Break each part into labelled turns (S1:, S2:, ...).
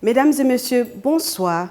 S1: Mesdames et messieurs, bonsoir.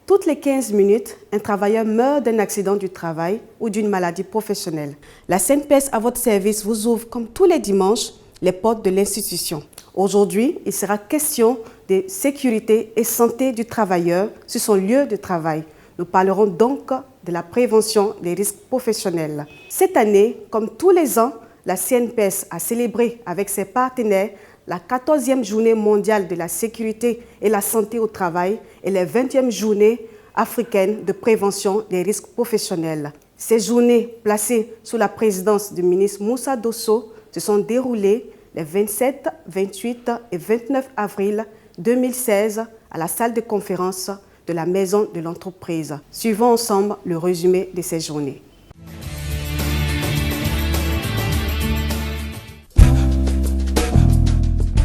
S1: Toutes les 15 minutes, un travailleur meurt d'un accident du travail ou d'une maladie professionnelle. La CNPS à votre service vous ouvre, comme tous les dimanches, les portes de l'institution. Aujourd'hui, il sera question de sécurité et santé du travailleur sur son lieu de travail. Nous parlerons donc de la prévention des risques professionnels. Cette année, comme tous les ans, la CNPS a célébré avec ses partenaires la 14e journée mondiale de la sécurité et la santé au travail et la 20e journée africaine de prévention des risques professionnels. Ces journées, placées sous la présidence du ministre Moussa Dosso, se sont déroulées les 27, 28 et 29 avril 2016 à la salle de conférence de la Maison de l'entreprise. Suivons ensemble le résumé de ces journées.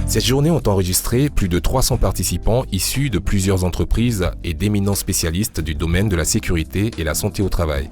S2: Ces journées ont enregistré plus de 300 participants issus de plusieurs entreprises et d'éminents spécialistes du domaine de la sécurité et la santé au travail.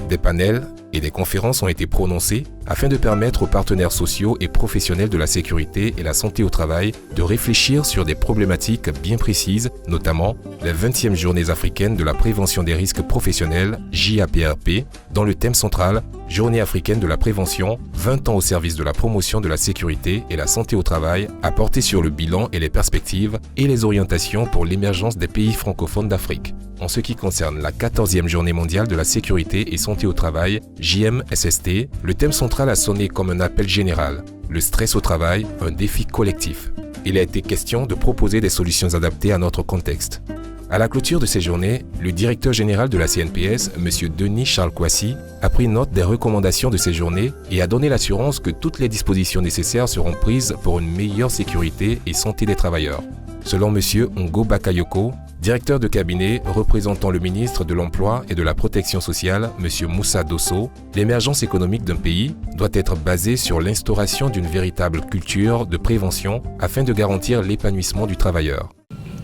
S2: Des panels et des conférences ont été prononcées afin de permettre aux partenaires sociaux et professionnels de la sécurité et la santé au travail de réfléchir sur des problématiques bien précises, notamment les 20e journées africaines de la prévention des risques professionnels, JAPRP, dans le thème central « Journée africaine de la prévention, 20 ans au service de la promotion de la sécurité et la santé au travail » à porter sur le bilan et les perspectives et les orientations pour l'émergence des pays francophones d'Afrique. En ce qui concerne la 14e journée mondiale de la sécurité et santé au travail, JMSST, le thème central a sonné comme un appel général. Le stress au travail, un défi collectif. Il a été question de proposer des solutions adaptées à notre contexte. À la clôture de ces journées, le directeur général de la CNPS, M. Denis Charles Kwasi, a pris note des recommandations de ces journées et a donné l'assurance que toutes les dispositions nécessaires seront prises pour une meilleure sécurité et santé des travailleurs. Selon M. Ngo Bakayoko, directeur de cabinet représentant le ministre de l'Emploi et de la Protection sociale, M. Moussa Dosso, l'émergence économique d'un pays doit être basée sur l'instauration d'une véritable culture de prévention afin de garantir l'épanouissement du travailleur.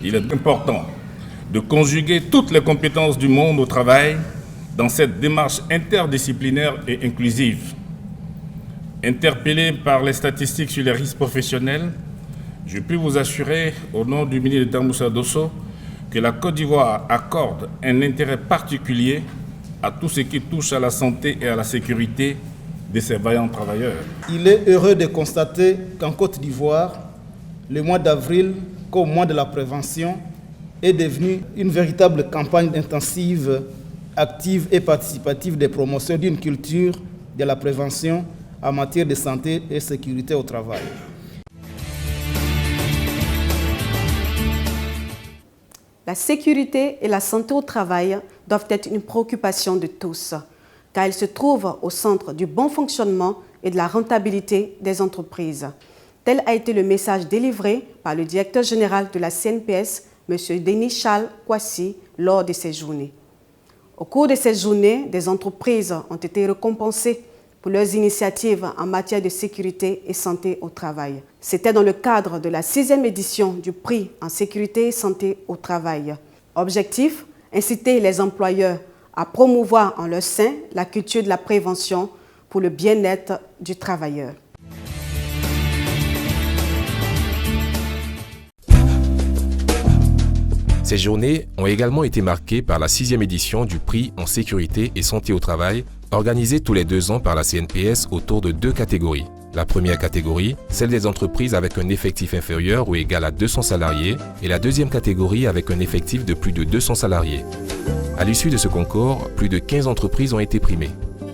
S3: Il est important de conjuguer toutes les compétences du monde au travail dans cette démarche interdisciplinaire et inclusive. Interpellé par les statistiques sur les risques professionnels, je puis vous assurer, au nom du ministre d'État Moussa Dosso, que la Côte d'Ivoire accorde un intérêt particulier à tout ce qui touche à la santé et à la sécurité de ses vaillants travailleurs.
S4: Il est heureux de constater qu'en Côte d'Ivoire, le mois d'avril, comme mois de la prévention, est devenu une véritable campagne intensive, active et participative de promotion d'une culture de la prévention en matière de santé et sécurité au travail.
S1: La sécurité et la santé au travail doivent être une préoccupation de tous, car elles se trouvent au centre du bon fonctionnement et de la rentabilité des entreprises. Tel a été le message délivré par le directeur général de la CNPS, M. Denis Charles Kwasi, lors de ces journées. Au cours de ces journées, des entreprises ont été récompensées pour leurs initiatives en matière de sécurité et santé au travail. C'était dans le cadre de la 6e édition du prix en sécurité et santé au travail. Objectif, inciter les employeurs à promouvoir en leur sein la culture de la prévention pour le bien-être du travailleur.
S2: Ces journées ont également été marquées par la 6e édition du prix en sécurité et santé au travail, organisée tous les 2 ans par la CNPS autour de 2 catégories. La première catégorie, celle des entreprises avec un effectif inférieur ou égal à 200 salariés, et la deuxième catégorie avec un effectif de plus de 200 salariés. À l'issue de ce concours, plus de 15 entreprises ont été primées.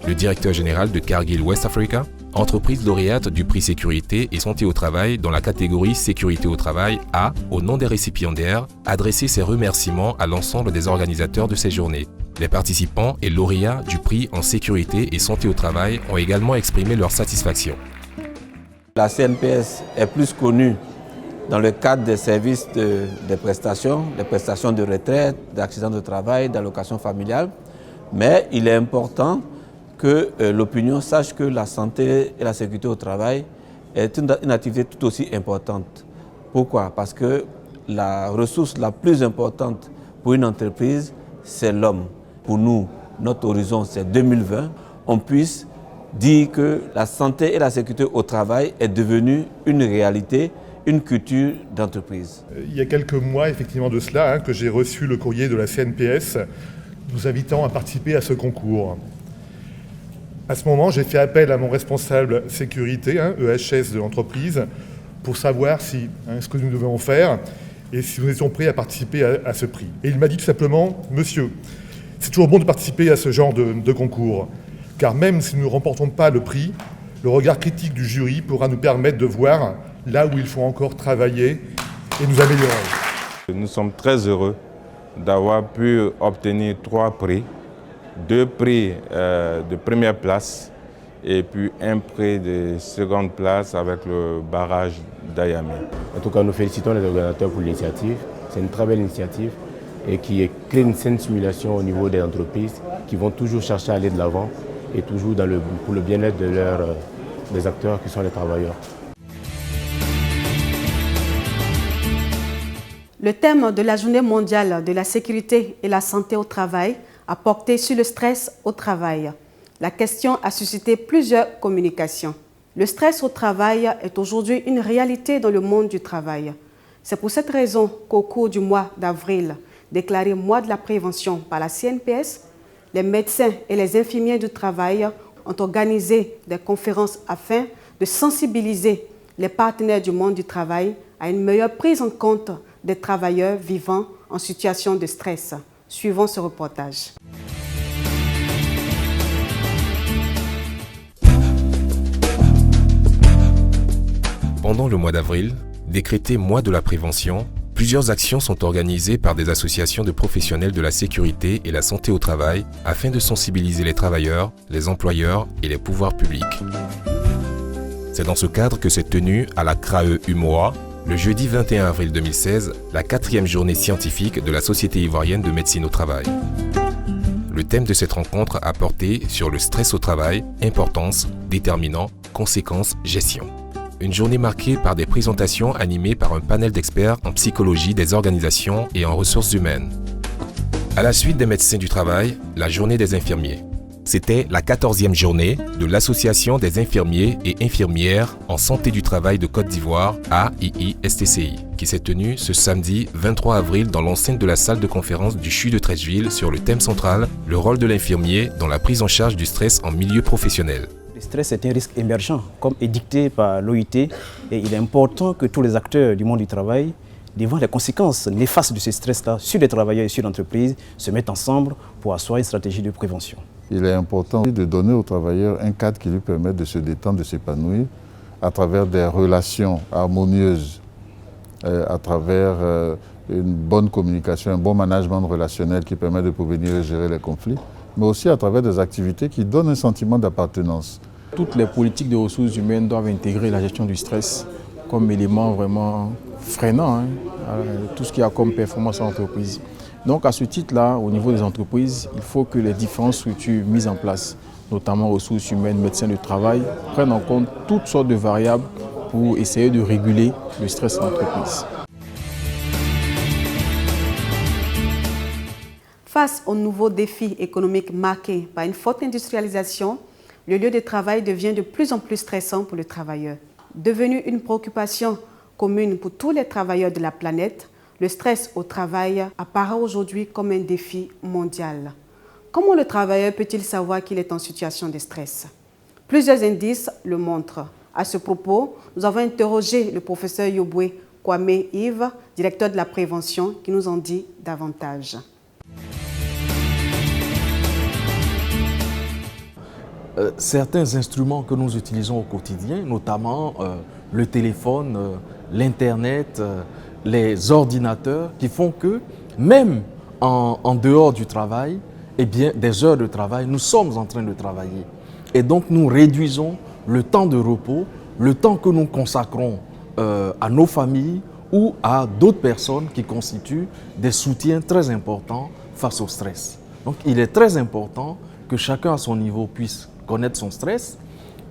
S2: Le directeur général de Cargill West Africa, entreprise lauréate du prix sécurité et santé au travail dans la catégorie sécurité au travail, a, au nom des récipiendaires, adressé ses remerciements à l'ensemble des organisateurs de ces journées. Les participants et lauréats du prix en sécurité et santé au travail ont également exprimé leur satisfaction.
S5: La CNPS est plus connue dans le cadre des services des prestations de retraite, d'accidents de travail, d'allocations familiales, mais il est important que l'opinion sache que la santé et la sécurité au travail est une activité tout aussi importante. Pourquoi? Parce que la ressource la plus importante pour une entreprise, c'est l'homme. Pour nous, notre horizon, c'est 2020. On puisse dire que la santé et la sécurité au travail est devenue une réalité une culture d'entreprise.
S6: Il y a quelques mois, effectivement, de cela, que j'ai reçu le courrier de la CNPS nous invitant à participer à ce concours. À ce moment, j'ai fait appel à mon responsable sécurité, EHS de l'entreprise, pour savoir ce que nous devions faire et si nous étions prêts à participer à ce prix. Et il m'a dit tout simplement, « Monsieur, c'est toujours bon de participer à ce genre de concours, car même si nous ne remportons pas le prix, le regard critique du jury pourra nous permettre de voir là où il faut encore travailler et nous améliorer. »
S7: Nous sommes très heureux d'avoir pu obtenir 3 prix, 2 prix de première place et puis un prix de seconde place avec le barrage d'Ayamé.
S8: En tout cas, nous félicitons les organisateurs pour l'initiative. C'est une très belle initiative et qui crée une saine simulation au niveau des entreprises qui vont toujours chercher à aller de l'avant et toujours pour le bien-être des acteurs qui sont les travailleurs.
S1: Le thème de la Journée mondiale de la sécurité et la santé au travail a porté sur le stress au travail. La question a suscité plusieurs communications. Le stress au travail est aujourd'hui une réalité dans le monde du travail. C'est pour cette raison qu'au cours du mois d'avril, déclaré mois de la prévention par la CNPS, les médecins et les infirmiers du travail ont organisé des conférences afin de sensibiliser les partenaires du monde du travail à une meilleure prise en compte des travailleurs vivant en situation de stress. Suivons ce reportage.
S2: Pendant le mois d'avril, décrété mois de la prévention, plusieurs actions sont organisées par des associations de professionnels de la sécurité et la santé au travail afin de sensibiliser les travailleurs, les employeurs et les pouvoirs publics. C'est dans ce cadre que s'est tenue à la CRAE UMOA, le jeudi 21 avril 2016, la 4e journée scientifique de la Société ivoirienne de médecine au travail. Le thème de cette rencontre a porté sur le stress au travail, importance, déterminant, conséquences, gestion. Une journée marquée par des présentations animées par un panel d'experts en psychologie des organisations et en ressources humaines. À la suite des médecins du travail, la journée des infirmiers. C'était la 14e journée de l'Association des infirmiers et infirmières en santé du travail de Côte d'Ivoire, AII-STCI, qui s'est tenue ce samedi 23 avril dans l'enceinte de la salle de conférence du CHU de Treichville sur le thème central, le rôle de l'infirmier dans la prise en charge du stress en milieu professionnel.
S9: Le stress est un risque émergent, comme édicté par l'OIT, et il est important que tous les acteurs du monde du travail, devant les conséquences néfastes de ce stress-là sur les travailleurs et sur l'entreprise, se mettent ensemble pour asseoir une stratégie de prévention.
S10: Il est important de donner aux travailleurs un cadre qui lui permette de se détendre, de s'épanouir à travers des relations harmonieuses, à travers une bonne communication, un bon management relationnel qui permet de prévenir et gérer les conflits, mais aussi à travers des activités qui donnent un sentiment d'appartenance.
S11: Toutes les politiques de ressources humaines doivent intégrer la gestion du stress comme élément vraiment freinant à tout ce qu'il y a comme performance en entreprise. Donc à ce titre-là, au niveau des entreprises, il faut que les différentes structures mises en place, notamment ressources humaines, médecins du travail, prennent en compte toutes sortes de variables pour essayer de réguler le stress en entreprise.
S1: Face aux nouveaux défis économiques marqués par une forte industrialisation, le lieu de travail devient de plus en plus stressant pour le travailleur. Devenu une préoccupation commune pour tous les travailleurs de la planète, le stress au travail apparaît aujourd'hui comme un défi mondial. Comment le travailleur peut-il savoir qu'il est en situation de stress? Plusieurs indices le montrent. À ce propos, nous avons interrogé le professeur Yoboué Kwame Yves, directeur de la prévention, qui nous en dit davantage.
S12: Certains instruments que nous utilisons au quotidien, notamment le téléphone, l'Internet, les ordinateurs, qui font que même en dehors du travail, eh bien, des heures de travail, nous sommes en train de travailler. Et donc nous réduisons le temps de repos, le temps que nous consacrons à nos familles ou à d'autres personnes qui constituent des soutiens très importants face au stress. Donc il est très important que chacun à son niveau puisse connaître son stress,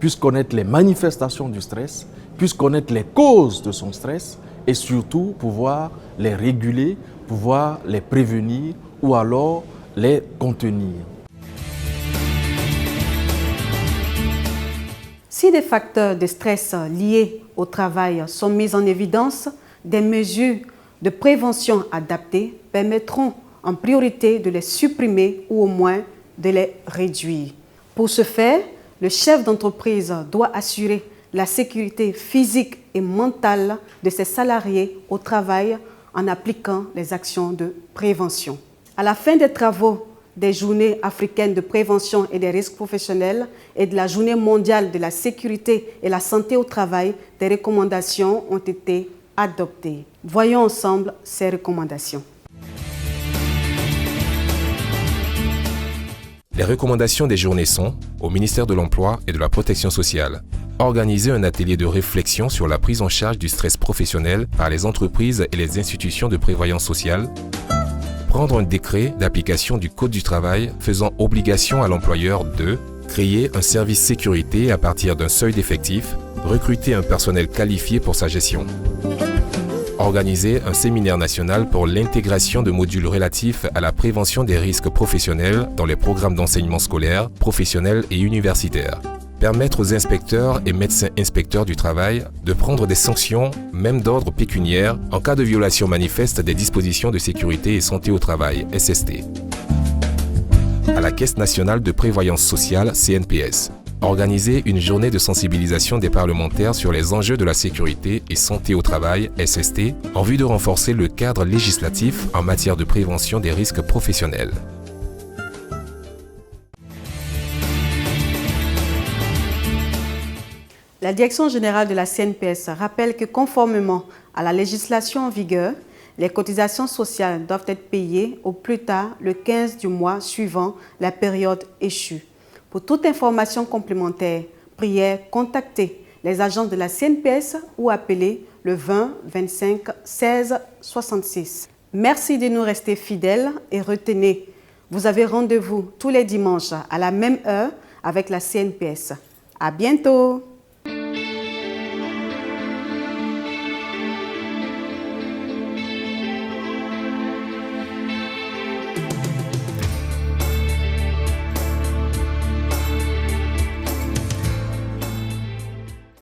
S12: puisse connaître les manifestations du stress, puisse connaître les causes de son stress et surtout pouvoir les réguler, pouvoir les prévenir ou alors les contenir.
S1: Si des facteurs de stress liés au travail sont mises en évidence, des mesures de prévention adaptées permettront en priorité de les supprimer ou au moins de les réduire. Pour ce faire, le chef d'entreprise doit assurer la sécurité physique et mentale de ses salariés au travail en appliquant les actions de prévention. À la fin des travaux des journées africaines de prévention et des risques professionnels et de la journée mondiale de la sécurité et la santé au travail, des recommandations ont été adoptées. Voyons ensemble ces recommandations.
S2: Les recommandations des journées sont, au ministère de l'Emploi et de la Protection sociale, organiser un atelier de réflexion sur la prise en charge du stress professionnel par les entreprises et les institutions de prévoyance sociale, prendre un décret d'application du Code du travail faisant obligation à l'employeur de créer un service sécurité à partir d'un seuil d'effectifs, recruter un personnel qualifié pour sa gestion, organiser un séminaire national pour l'intégration de modules relatifs à la prévention des risques professionnels dans les programmes d'enseignement scolaire, professionnel et universitaire. Permettre aux inspecteurs et médecins inspecteurs du travail de prendre des sanctions, même d'ordre pécuniaire, en cas de violation manifeste des dispositions de sécurité et santé au travail, SST. À la Caisse nationale de prévoyance sociale, CNPS. Organiser une journée de sensibilisation des parlementaires sur les enjeux de la sécurité et santé au travail, SST, en vue de renforcer le cadre législatif en matière de prévention des risques professionnels.
S1: La Direction générale de la CNPS rappelle que conformément à la législation en vigueur, les cotisations sociales doivent être payées au plus tard le 15 du mois suivant la période échue. Pour toute information complémentaire, priez contacter les agences de la CNPS ou appeler le 20 25 16 66. Merci de nous rester fidèles et retenez, vous avez rendez-vous tous les dimanches à la même heure avec la CNPS. À bientôt!